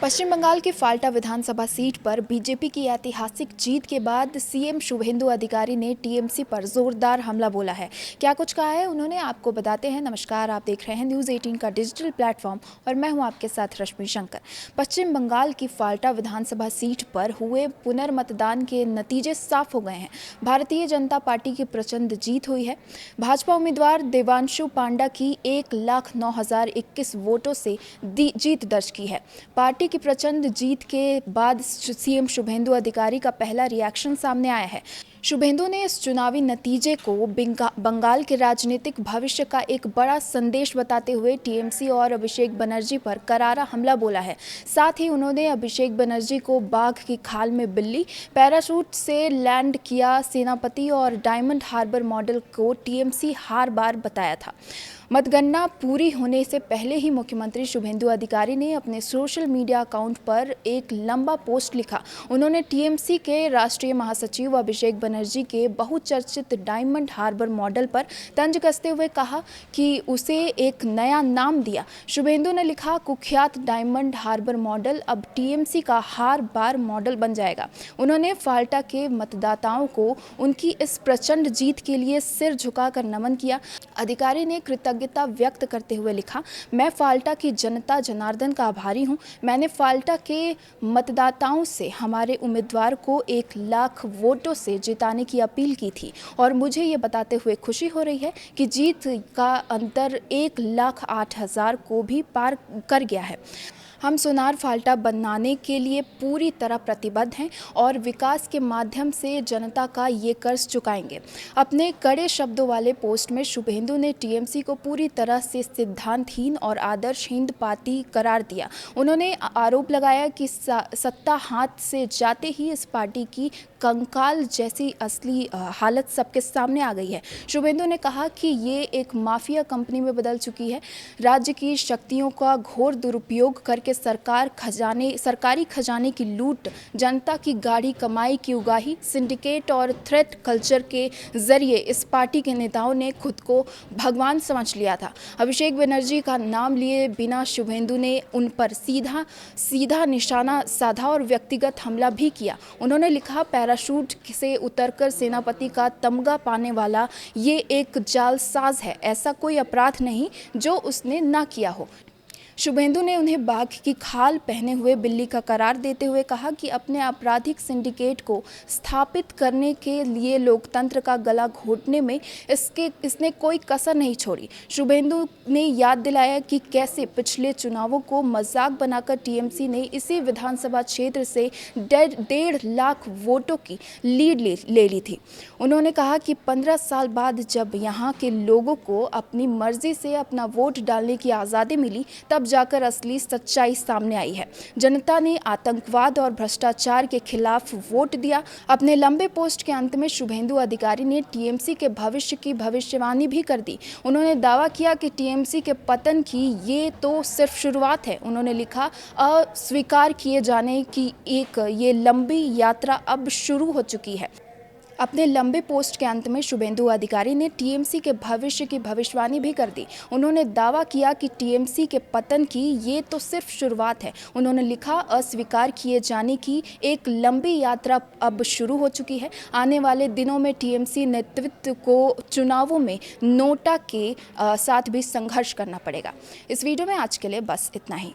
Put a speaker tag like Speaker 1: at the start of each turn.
Speaker 1: पश्चिम बंगाल की फाल्टा विधानसभा सीट पर बीजेपी की ऐतिहासिक जीत के बाद सीएम शुभेंदु अधिकारी ने टीएमसी पर जोरदार हमला बोला है। क्या कुछ कहा है उन्होंने, आपको बताते हैं। नमस्कार, आप देख रहे हैं न्यूज़ 18 का डिजिटल प्लेटफॉर्म और मैं हूं आपके साथ रश्मि शंकर। पश्चिम बंगाल की फाल्टा विधानसभा सीट पर हुए पुनर्मतदान के नतीजे साफ हो गए हैं। भारतीय जनता पार्टी की प्रचंड जीत हुई है। भाजपा उम्मीदवार देवांशु पांडा की 1,09,021 वोटों से जीत दर्ज की है। पार्टी की प्रचंड जीत के बाद सीएम शुभेंदु अधिकारी का पहला रिएक्शन सामने आया है। शुभेंदु ने इस चुनावी नतीजे को बंगाल के राजनीतिक भविष्य का एक बड़ा संदेश बताते हुए टीएमसी और अभिषेक बनर्जी पर करारा हमला बोला है। साथ ही उन्होंने अभिषेक बनर्जी को बाघ की खाल में बिल्ली, पैराशूट से लैंड किया सेनापति और डायमंड हार्बर मॉडल को टीएमसी हार बार बताया था। मतगणना पूरी होने से पहले ही मुख्यमंत्री शुभेंदु अधिकारी ने अपने सोशल मीडिया अकाउंट पर एक लंबा पोस्ट लिखा। उन्होंने टीएमसी के राष्ट्रीय महासचिव अभिषेक बनर्जी के बहुचर्चित डायमंड हार्बर मॉडल पर तंज कसते हुए कहा कि उसे एक नया नाम दिया। शुभेंदु ने लिखा, कुख्यात डायमंड हार्बर मॉडल अब टीएमसी का हार बार मॉडल बन जाएगा। उन्होंने फाल्टा के मतदाताओं को उनकी इस प्रचंड जीत के लिए सिर झुकाकर नमन किया। अधिकारी ने कृतज्ञता व्यक्त करते हुए लिखा, मैं फाल्टा की जनता जनार्दन का आभारी हूं। मैंने फाल्टा के मतदाताओं से हमारे उम्मीदवार को 1,00,000 वोटों से जिताने की अपील की थी और मुझे ये बताते हुए खुशी हो रही है कि जीत का अंतर 1,08,000 को भी पार कर गया है। हम सोनार फाल्टा बनाने के लिए पूरी तरह प्रतिबद्ध हैं और विकास के माध्यम से जनता का ये कर्ज चुकाएंगे। अपने कड़े शब्दों वाले पोस्ट में शुभेंदु ने टीएमसी को पूरी तरह से सिद्धांतहीन और आदर्शहीन पार्टी करार दिया। उन्होंने आरोप लगाया कि सत्ता हाथ से जाते ही इस पार्टी की कंकाल जैसी असली हालत सबके सामने आ गई है। शुभेंदु ने कहा कि ये एक माफिया कंपनी में बदल चुकी है। राज्य की शक्तियों का घोर दुरुपयोग करके सरकारी खजाने की लूट, जनता की गाढ़ी कमाई की उगाही, सिंडिकेट और थ्रेट कल्चर के जरिए इस पार्टी के नेताओं ने खुद को भगवान समझ लिया था। अभिषेक बनर्जी का नाम लिए बिना शुभेंदु ने उन पर सीधा निशाना साधा और व्यक्तिगत हमला भी किया। उन्होंने लिखा, पैराशूट से उतरकर सेनापति का तमगा पाने वाला ये एक जालसाज है। ऐसा कोई अपराध नहीं जो उसने ना किया हो। शुभेंदु ने उन्हें बाघ की खाल पहने हुए बिल्ली का करार देते हुए कहा कि अपने आपराधिक सिंडिकेट को स्थापित करने के लिए लोकतंत्र का गला घोटने में इसने कोई कसर नहीं छोड़ी। शुभेंदु ने याद दिलाया कि कैसे पिछले चुनावों को मजाक बनाकर टीएमसी ने इसी विधानसभा क्षेत्र से 1.5 लाख वोटों की लीड ले ली थी। उन्होंने कहा कि 15 साल बाद जब यहाँ के लोगों को अपनी मर्जी से अपना वोट डालने की आज़ादी मिली, तब जाकर असली सच्चाई सामने आई है। जनता ने आतंकवाद और भ्रष्टाचार के खिलाफ वोट दिया। अपने लंबे पोस्ट के अंत में शुभेंदु अधिकारी ने टीएमसी के भविष्य की भविष्यवाणी भी कर दी। उन्होंने दावा किया कि टीएमसी के पतन की ये तो सिर्फ शुरुआत है। उन्होंने लिखा, अस्वीकार किए जाने की ये लंबी यात्रा अब शुरू हो चुकी है। अपने लंबे पोस्ट के अंत में शुभेंदु अधिकारी ने टीएमसी के भविष्य की भविष्यवाणी भी कर दी। उन्होंने दावा किया कि टीएमसी के पतन की ये तो सिर्फ शुरुआत है। उन्होंने लिखा, अस्वीकार किए जाने की एक लंबी यात्रा अब शुरू हो चुकी है। आने वाले दिनों में टीएमसी नेतृत्व को चुनावों में नोटा के साथ भी संघर्ष करना पड़ेगा। इस वीडियो में आज के लिए बस इतना ही।